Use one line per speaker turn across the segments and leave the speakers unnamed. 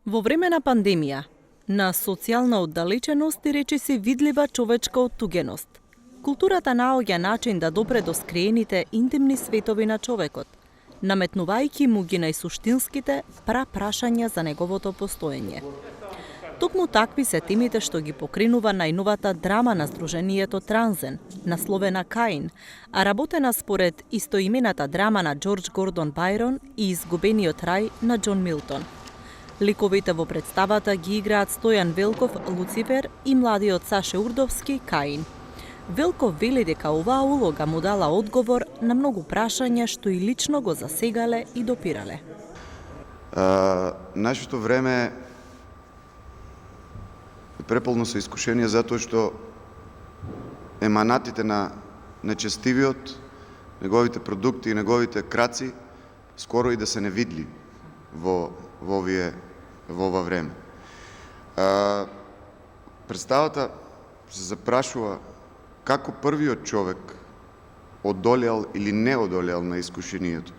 Во време на пандемија, на социјална оддалеченост и речиси видлива човечка оттугеност, културата наоѓа начин да допре до скриените интимни светови на човекот, наметнувајќи му ги најсуштинските прашања за неговото постоење. Токму такви се темите што ги покренува најновата драма на Сдруженијето Транзен, насловена Каин, а работена според истоимената драма на Џорџ Гордон Бајрон и Изгубениот рај на Џон Милтон. Ликовите во представата ги играат Стојан Велков, Луцифер, и младиот Саше Урдовски, Каин. Велков вели дека оваа улога му дала одговор на многу прашања што и лично го засегале и допирале.
Нашето време е преполно со искушенија затоа што еманатите на нечестивиот, неговите продукти и неговите краци скоро и да се невидли во ова време. Представата се запрашува како првиот човек одолеал или не одолеал на искушението.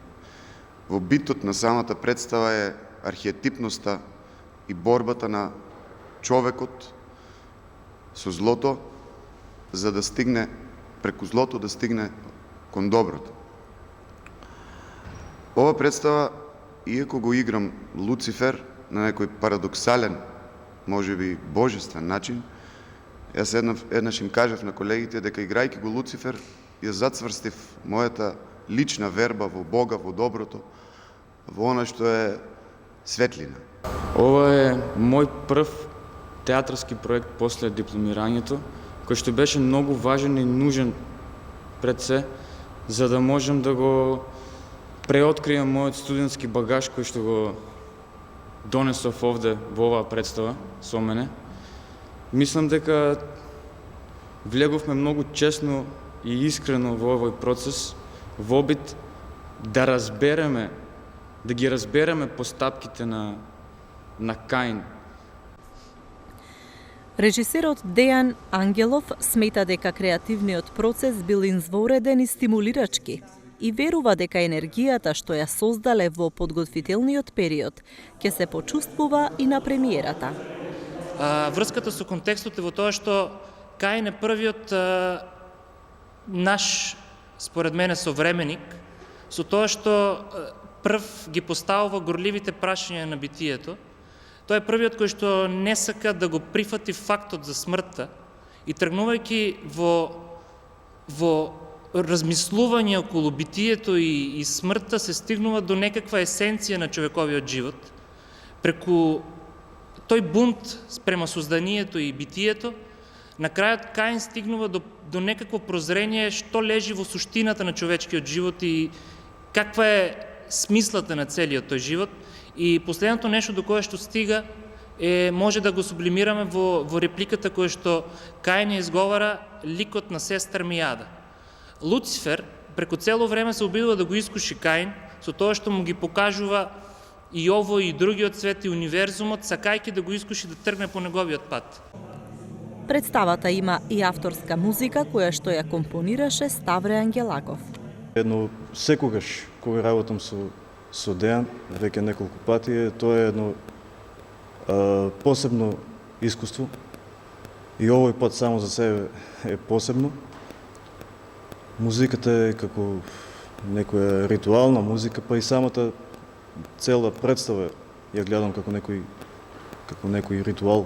Во битот на самата представа е архетипноста и борбата на човекот со злото, за да стигне, преку злото да стигне кон доброто. Ова представа, иако го играм Луцифер на некој парадоксален, можеби божествен начин, јас еднаш им кажав на колегите дека играјќи го Луцифер, ја зацврстив мојата лична верба во Бога, во доброто, во она што е светлина.
Ова е мој прв театарски проект после дипломирањето, кој што беше многу важен и нужен пред се, за да можем да го преоткрием мојот студентски багаж кој што го донесов овде во оваа представа со мене. Мислам дека влеговме многу честно и искрено во овој процес, во обид да разбереме, да ги разбереме постапките на Каин.
Режисерот Дејан Ангелов смета дека креативниот процес бил извореден и стимулирачки и верува дека енергијата што ја создале во подготвителниот период ќе се почувствува и на премиерата.
Врската со контекстот е во тоа што Каин е првиот наш, според мене, современик, со тоа што прв ги поставува горливите прашања на битието. Тој е првиот кој што не сака да го прифати фактот за смртта и тргнувајќи во размислување околу битието и смртта се стигнува до некаква есенција на човековиот живот. Преку тој бунт спрема созданието и битието, на крајот Каин стигнува до некакво прозрение што лежи во суштината на човечкиот живот и каква е смислата на целиот тој живот. И последното нешто до кое што стига може да го сублимираме во репликата која што Каин изговара ликот на сестар Мијада. Луцифер преку цело време се обидува да го искуши Каин со тоа што му ги покажува и овој и другиот свет и универзумот, сакајќи да го искуши да тргне по неговиот пат.
Представата има и авторска музика која што ја компонираше Ставре Ангелаков.
Едно секогаш кога работам со Дејан, веќе неколку пати, тоа е едно посебно искуство и овој пат само за себе е посебно. Музиката е како некоја ритуална музика, па и самата цела представа ја гледам како некој ритуал.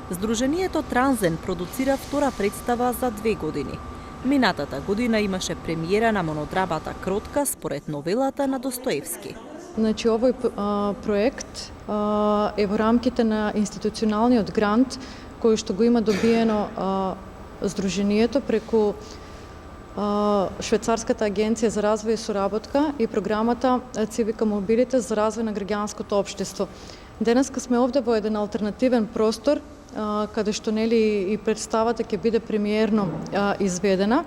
Сдруженијето Транзен продуцира втора представа за 2 години. Минатата година имаше премиера на монодрамата Кротка според новелата на Достоевски.
Значи, овој проект е во рамките на институционалниот грант кој што го има добиено Сдруженијето преку Швајцарската агенција за развој и соработка и програмата Civica Mobility за развој на граѓанското општество. Денеска сме овде во еден алтернативен простор каде што и представата ќе биде премиерно изведена.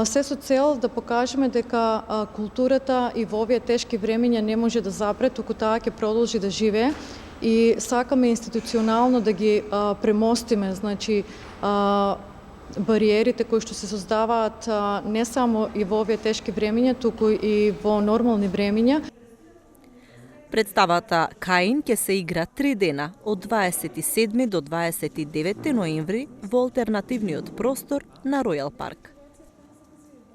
Се со цел да покажеме дека културата и во овие тешки времиња не може да запре, туку таа ќе продолжи да живее и сакаме институционално да ги премостиме, значи бариерите кои што се создаваат не само и во овие тешки времиња, туку и во нормални времиња.
Представата Каин ќе се игра 3 дена, од 27 до 29 ноември во алтернативниот простор на Ројал парк.